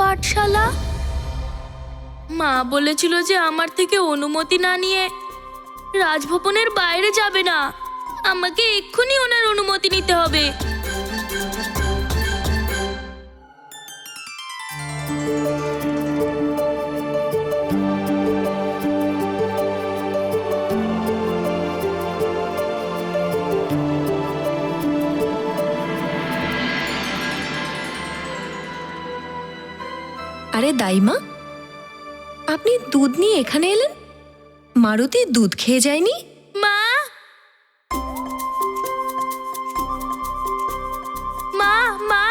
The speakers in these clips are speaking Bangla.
পাঠশালা? মা বলেছিল যে আমার থেকে অনুমতি না নিয়ে রাজভবনের বাইরে যাবে না। আমাকে এক্ষুনি ওনার অনুমতি নিতে হবে। আরে দাইমা, আপনি দুধ নিয়ে এখানে এলেন? মারুতি দুধ খেয়ে যায়নি? মা, মা, মা,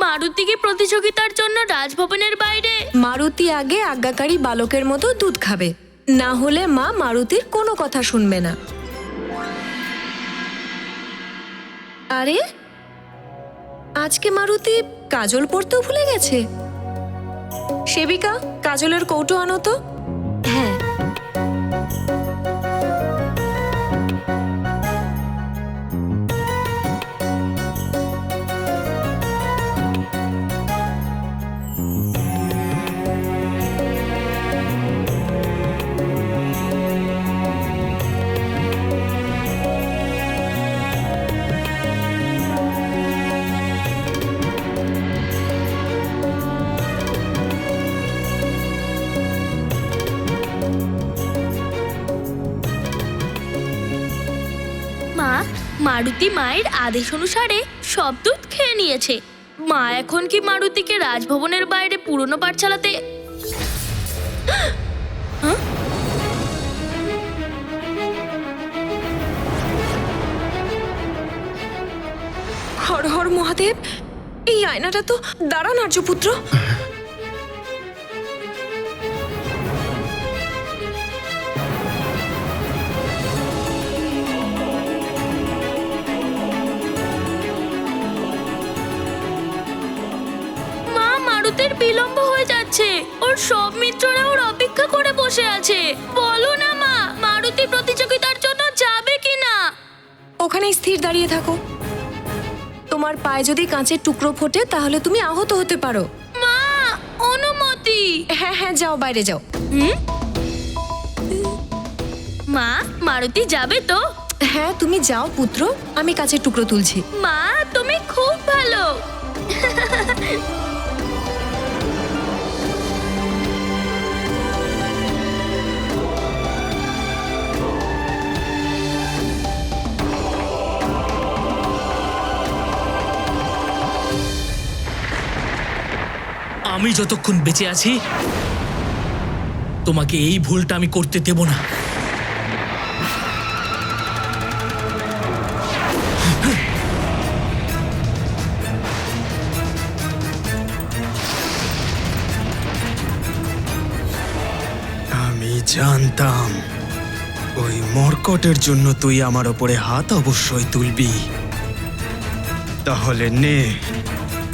মারুতিকে প্রতিযোগিতার জন্য রাজভবনের বাইরে। মারুতি আগে আজ্ঞাকারী বালকের মতো দুধ খাবে, না হলে মা মারুতির কোনো কথা শুনবে না। আরে আজকে মারুতি কাজল পরতেও ভুলে গেছে। সেবিকা, কাজলের কৌটো আনো তো। হ্যাঁ। মা, মারুতি মায়ের আদেশ অনুসারে সব দুধ খেয়ে নিয়েছে। মা এখন কি মারুতিকে রাজভবনের বাইরে পুরনো পাঠশালাতে? হ্যাঁ? হর হর মহাদেব, এই আয়নাটা তো দাঁড়ান আর্যপুত্র। মা, মারুতির বিলম্ব হয়ে যাচ্ছে। ওর সব মিত্ররা ওর অপেক্ষা করে বসে আছে। বলো না মা, মারুতি প্রতিযোগিতার জন্য যাবে কিনা? ওখানে স্থির দাঁড়িয়ে থাকো। তোমার পায়ে যদি কাঁচের টুকরো ফোটে তাহলে তুমি আহত হতে পারো। মা, অনুমতি। হ্যাঁ হ্যাঁ, যাও, বাইরে যাও। মা, মারুতি যাবে তো? হ্যাঁ, তুমি যাও পুত্র, আমি কাঁচের টুকরো তুলছি। মা, তুমি খুব ভালো। আমি যতক্ষণ বেঁচে আছি তোমাকে এই ভুলটা আমি করতে দেব না। আমি জানতাম ওই মর্কটের জন্য তুই আমার ওপরে হাত অবশ্যই তুলবি। তাহলে নে,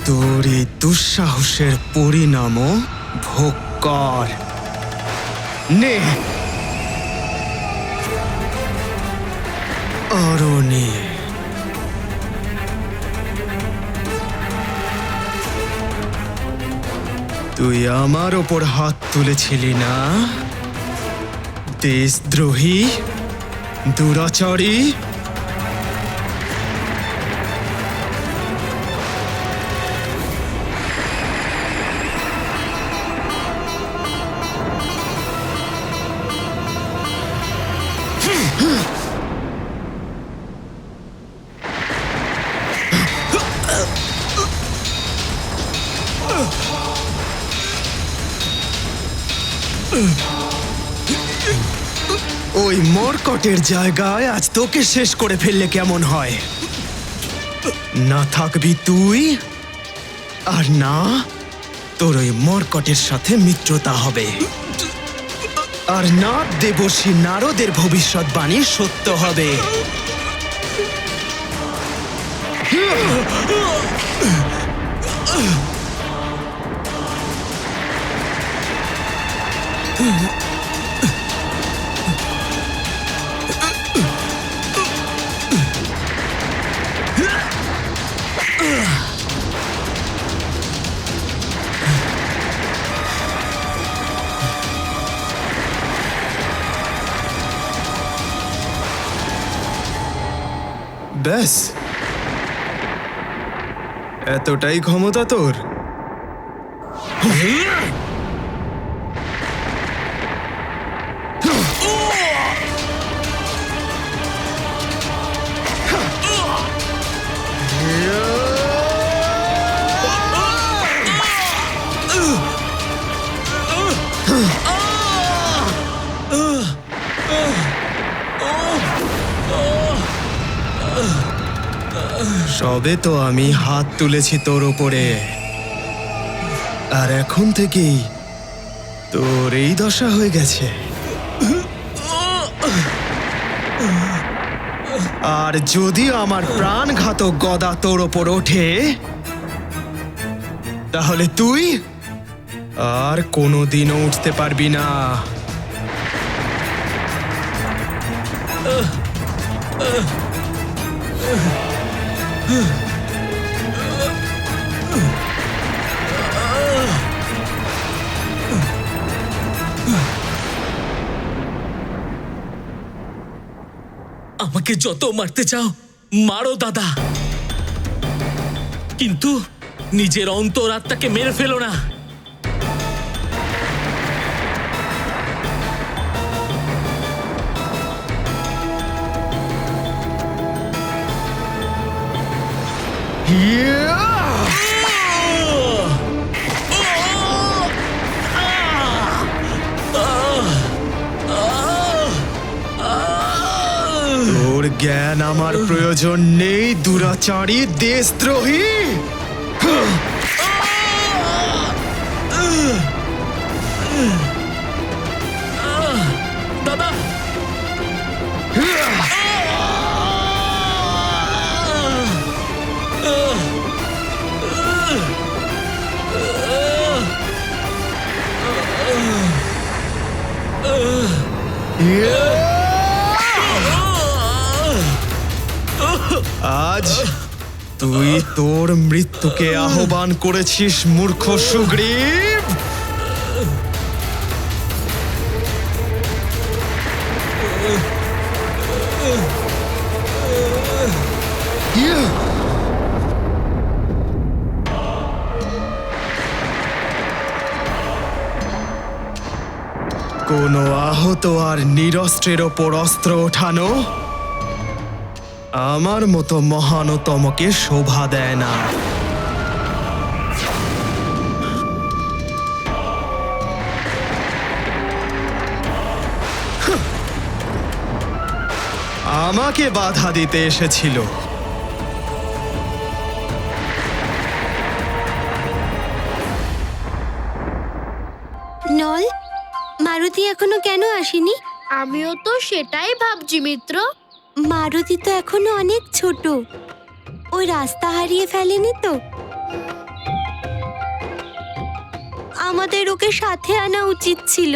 তোর এই দুঃসাহসের পরিণামও ভোগ কর। নে, আরো নে। তুই আমার ওপর হাত তুলেছিলি না, দেশদ্রোহী, দুরাচারী। ওই মর্কটের জায়গায় আজ তোকে শেষ করে ফেললে কেমন হয়? না থাকবি তুই, আর না তোর ওই মর্কটের সাথে মিত্রতা হবে, আর না দেবর্ষী নারদের ভবিষ্যৎবাণী সত্য হবে। ব্যাস এতটাই ক্ষমতা তোর? সবে তো আমি হাত তুলেছি তোর ওপরে, আর এখন থেকেই তোর এই দশা হয়ে গেছে। আর যদি আমার প্রাণঘাতক গদা তোর ওপর ওঠে, তাহলে তুই আর কোনোদিনও উঠতে পারবি না। আমাকে যত মারতে চাও মারো দাদা, কিন্তু নিজের অন্তরাত্মাকে মেরে ফেলো না। তোর জ্ঞান আমার প্রয়োজন নেই, দুরাচারী দেশদ্রোহী। দাদা আজ তুই তোর মৃত্যুকে আহ্বান করেছিস, মূর্খ সুগ্রীব। কোনো আহত আর নিরস্ত্রের ওপর অস্ত্র ওঠানো আমার মতো মহানতমকে শোভা দেয় না। আমাকে বাধা দিতে এসেছিল। নল, মারুতি এখনো কেন আসেনি? আমিও তো সেটাই ভাবছি মিত্র। মারুতি তো এখনো অনেক ছোট, ওই রাস্তা হারিয়ে ফেলেনি তো? আমাদের ওকে সাথে আনা উচিত ছিল।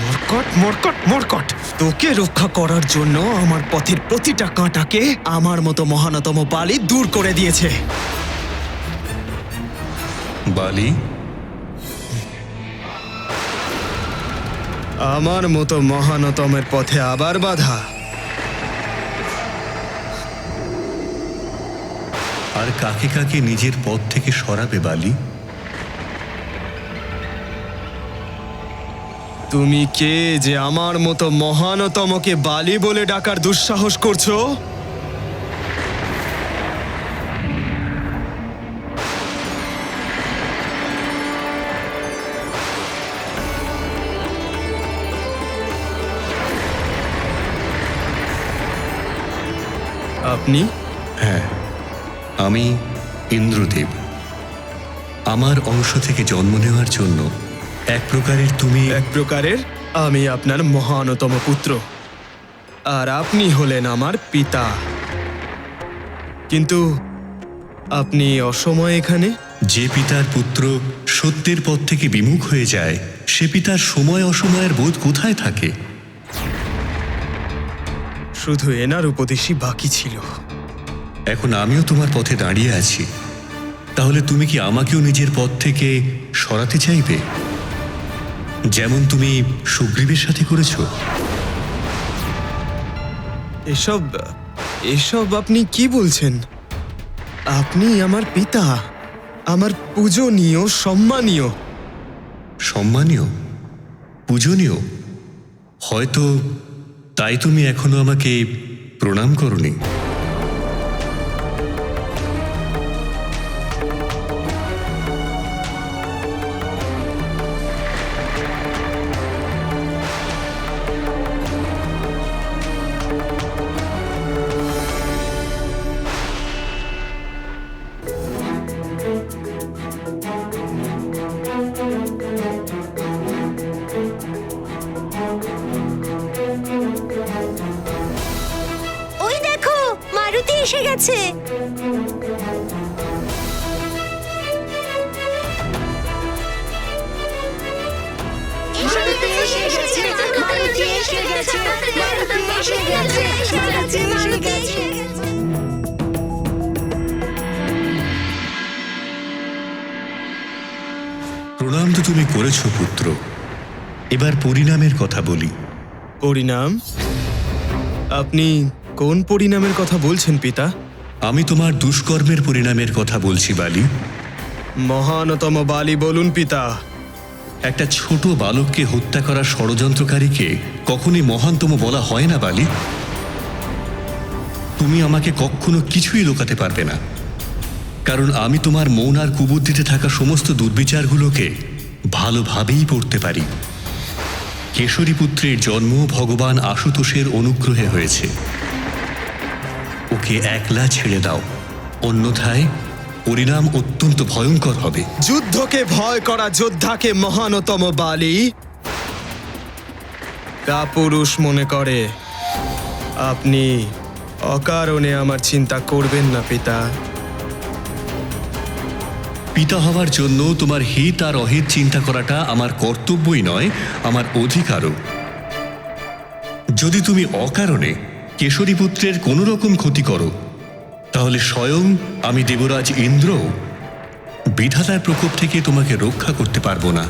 মরকট মরকট মরকট, তোকে রক্ষা করার জন্য আমার পথের প্রতিটা কাঁটাকে আমার মতো মহানতম বালি দূর করে দিয়েছে। বালি, আমার মতো মহানতমের পথে আবার বাধা? আর কাকে কাকে নিজের পথ থেকে সরাবে বালি? তুমি কে যে আমার মতো মহানতমকে বালি বলে ডাকার দুঃসাহস করছো? আপনি? হ্যাঁ, আমি ইন্দ্রদেব। আমার অংশ থেকে জন্ম নেওয়ার জন্য এক প্রকারের তুমি এক প্রকারের আমি আপনার মহানতম পুত্র, আর আপনি হলেন আমার পিতা। কিন্তু আপনি অসময়ে এখানে? যে পিতার পুত্র সত্যের পথ থেকে বিমুখ হয়ে যায়, সে পিতার সময় অসময়ের বোধ কোথায় থাকে? শুধু এনার উপদেশই বাকি ছিল। এখন আমিও তোমার পথে দাঁড়িয়ে আছি, তাহলে তুমি কি আমাকেও নিজের পথ থেকে সরাতে চাইবে, যেমন তুমি সুগ্রীবের সাথে করেছো? এসব এসব আপনি কি বলছেন? আপনি আমার পিতা, আমার পূজনীয়, সম্মানীয়। সম্মানীয়, পূজনীয়, হয়তো তাই তুমি এখনো আমাকে প্রণাম করনি। ওই দেখো, মারুতি এসে গেছে। প্রণাম তো তুমি করেছো পুত্র, এবার পরিণামের কথা বলি। পরিণাম? আপনি কোন পরিণামের কথা বলছেন পিতা? আমি তোমার দুষ্কর্মের পরিণামের কথা বলছি বালি। মহানতম বালি, বলুন পিতা। একটা ছোট বালককে হত্যা করার ষড়যন্ত্রকারীকে কখনই মহানতম বলা হয় না বালি। তুমি আমাকে কখনো কিছুই লুকাতে পারবে না, কারণ আমি তোমার মন আর কুবুদ্ধিতে থাকা সমস্ত দুর্বিচারগুলোকে ভালোভাবেই পড়তে পারি। কেশরী পুত্রের জন্ম ভগবান আশুতোষের অনুগ্রহে হয়েছে। ওকে একলা ছেড়ে দাও, অন্যথায় পরিণাম অত্যন্ত ভয়ঙ্কর হবে। যুদ্ধকে ভয় করা যোদ্ধাকে মহানতম বালি কাপুরুষ মনে করে। আপনি অকারণে আমার চিন্তা করবেন না পিতা। পিতা হওয়ার জন্য তোমার হিত আর অহিত চিন্তা করাটা আমার কর্তব্যই নয়, আমার অধিকারও। যদি তুমি অকারণে কেশরী পুত্রের কোনো রকম ক্ষতি করো, তাহলে স্বয়ং আমি দেবরাজ ইন্দ্র বিধাতার প্রকোপ থেকে তোমাকে রক্ষা করতে পারবো না।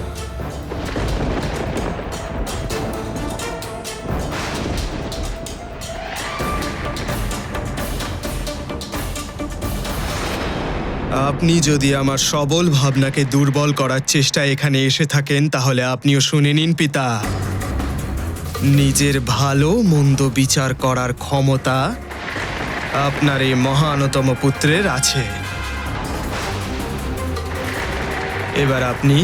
আপনি যদি আমার সবল ভাবনাকে দুর্বল করার চেষ্টায় এখানে এসে থাকেন, তাহলে আপনিও শুনে নিন পিতা। নিজের ভালো মন্দ বিচার করার ক্ষমতা আপনার এই মহানতম পুত্রের আছে। এবার আপনি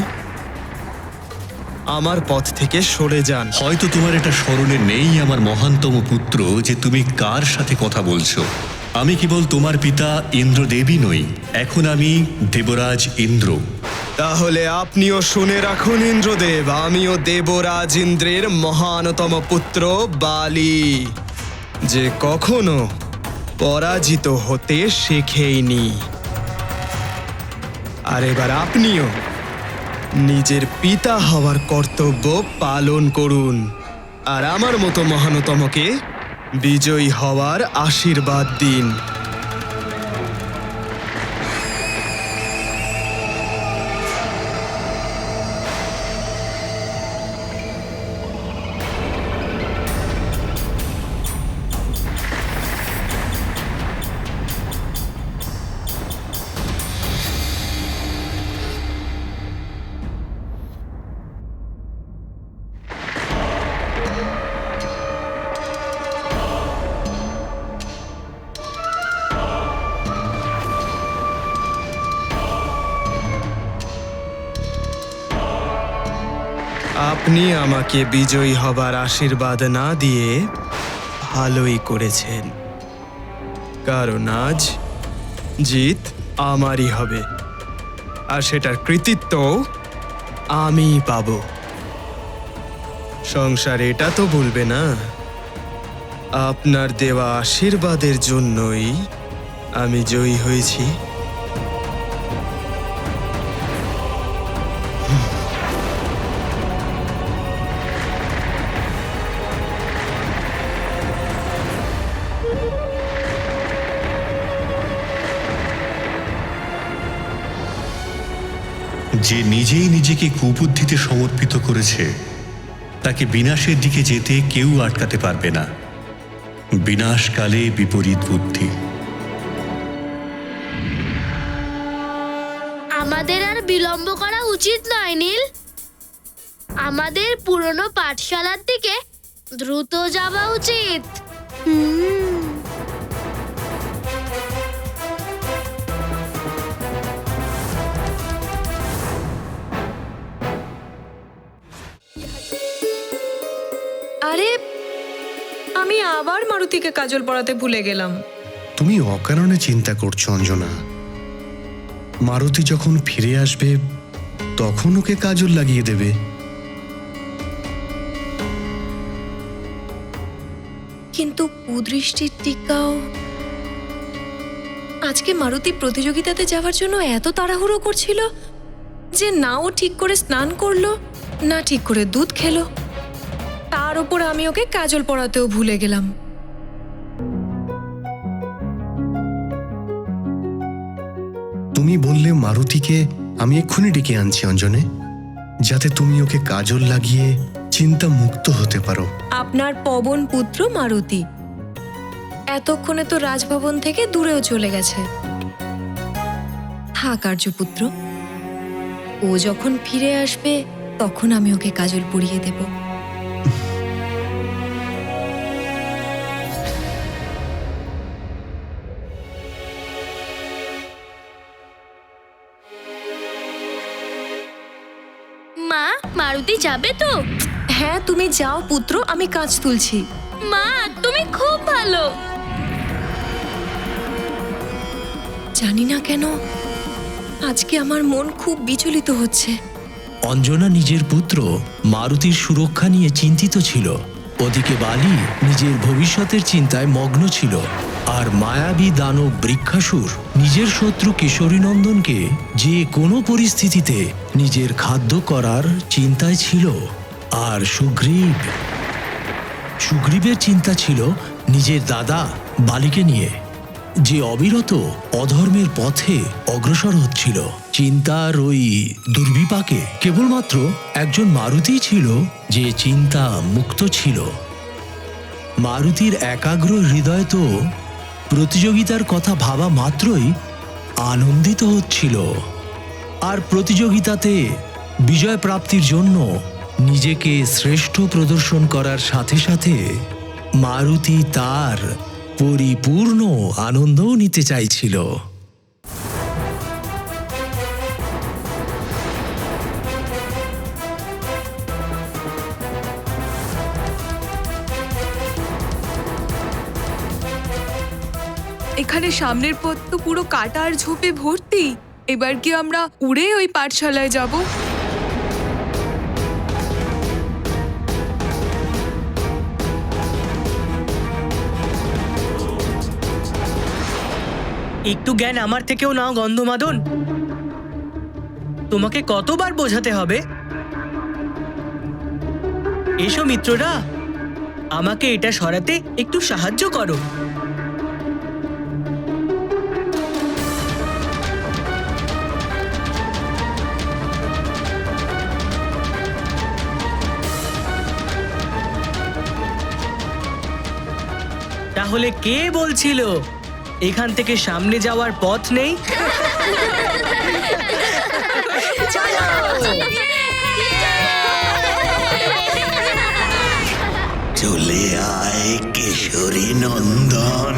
আমার পথ থেকে সরে যান। হয়তো তোমার এটা স্মরণে নেই আমার মহানতম পুত্র যে তুমি কার সাথে কথা বলছো। আমি কেবল তোমার পিতা ইন্দ্রদেবী নই, এখন আমি দেবরাজ ইন্দ্র। তাহলে আপনিও শুনে রাখুন ইন্দ্রদেব, আমিও দেবরাজ ইন্দ্রের মহানতম পুত্র বালি, যে কখনো পরাজিত হতে শেখেইনি। আর এবার আপনিও নিজের পিতা হওয়ার কর্তব্য পালন করুন, আর আমার মতো মহানতমকে বিজয়ী হওয়ার আশীর্বাদ দিন। আপনি আমাকে বিজয়ী হবার আশীর্বাদ না দিয়ে ভালোই করেছেন, কারণ আজ জিত আমারই হবে, আর সেটার কৃতিত্ব আমিই পাব। সংসার এটা তো বলবে না, আপনার দেওয়া আশীর্বাদের জন্যই আমি জয়ী হয়েছি। যে নিজেই নিজেকে কুবুদ্ধিতে সমর্পিত করেছে তাকে বিনাশের দিকে যেতে কেউ আটকাতে পারবে না। বিনাশকালে বিপরীত বুদ্ধি। আমাদের আর বিলম্ব করা উচিত নয় নীল। আমাদের পুরনো পাঠশালার দিকে দ্রুত যাওয়া উচিত। আরে আমি আবার মারুতিকে কাজল পরাতে ভুলে গেলাম। তুমি অকারণে চিন্তা করছো অঞ্জনা। মারুতি যখন ফিরে আসবে তখন ওকে কাজল লাগিয়ে দেবে। কিন্তু কুদৃষ্টির টিকাও। আজকে মারুতি প্রতিযোগিতাতে যাওয়ার জন্য এত তাড়াহুড়ো করছিল যে না ও ঠিক করে স্নান করলো, না ঠিক করে দুধ খেলো। তার উপর আমি ওকে কাজল পরাতেও ভুলে গেলাম। তুমি বললে মারুতিকে আমি এক্ষুনি ডেকে আনছি অঞ্জনে, যাতে তুমি ওকে কাজল লাগিয়ে চিন্তা মুক্ত হতে পারো। আপনার পবন পুত্র মারুতি এতক্ষণে তো রাজভবন থেকে দূরেও চলে গেছে। থাক আর্যপুত্র, ও যখন ফিরে আসবে তখন আমি ওকে কাজল পরিয়ে দেব। মা, মারুতি যাবে তো? হ্যাঁ তুমি যাও পুত্র, আমি কাজ তুলছি। মা, তুমি খুব ভালো। জানি না কেন আজকে আমার মন খুব বিচলিত হচ্ছে। অঞ্জনা নিজের পুত্র মারুতির সুরক্ষা নিয়ে চিন্তিত ছিল। ওদিকে বালি নিজের ভবিষ্যতের চিন্তায় মগ্ন ছিল, আর মায়াবী দানব বৃক্ষাসুর নিজের শত্রু কিশোরীনন্দনকে যে কোনো পরিস্থিতিতে নিজের খাদ্য করার চিন্তায় ছিল। আর সুগ্রীবের চিন্তা ছিল নিজের দাদা বালিকে নিয়ে, যে অবিরত অধর্মের পথে অগ্রসর হচ্ছিল। চিন্তার ওই দুর্বিপাকে কেবলমাত্র একজন মারুতিই ছিল যে চিন্তা মুক্ত ছিল। মারুতির একাগ্র হৃদয় তো প্রতিযোগিতার কথা ভাবা মাত্রই আনন্দিত হচ্ছিল, আর প্রতিযোগিতাতে বিজয় প্রাপ্তির জন্য নিজেকে শ্রেষ্ঠ প্রদর্শন করার সাথে সাথে মারুতি তার পরিপূর্ণ আনন্দও নিতে চাইছিল। এখানে সামনের পথ তো পুরো কাটা আর ঝোপে ভর্তি। এবার কি আমরা উড়ে ওই পাঠশালায় যাব? একটু জ্ঞান আমার থেকেও নাও গন্ধমাদন। তোমাকে কতবার বোঝাতে হবে? এসো মিত্ররা, আমাকে এটা সরাতে একটু সাহায্য করো। তাহলে কে বলছিল এখান থেকে সামনে যাওয়ার পথ নেই? চলে আয় কেশরী নন্দন,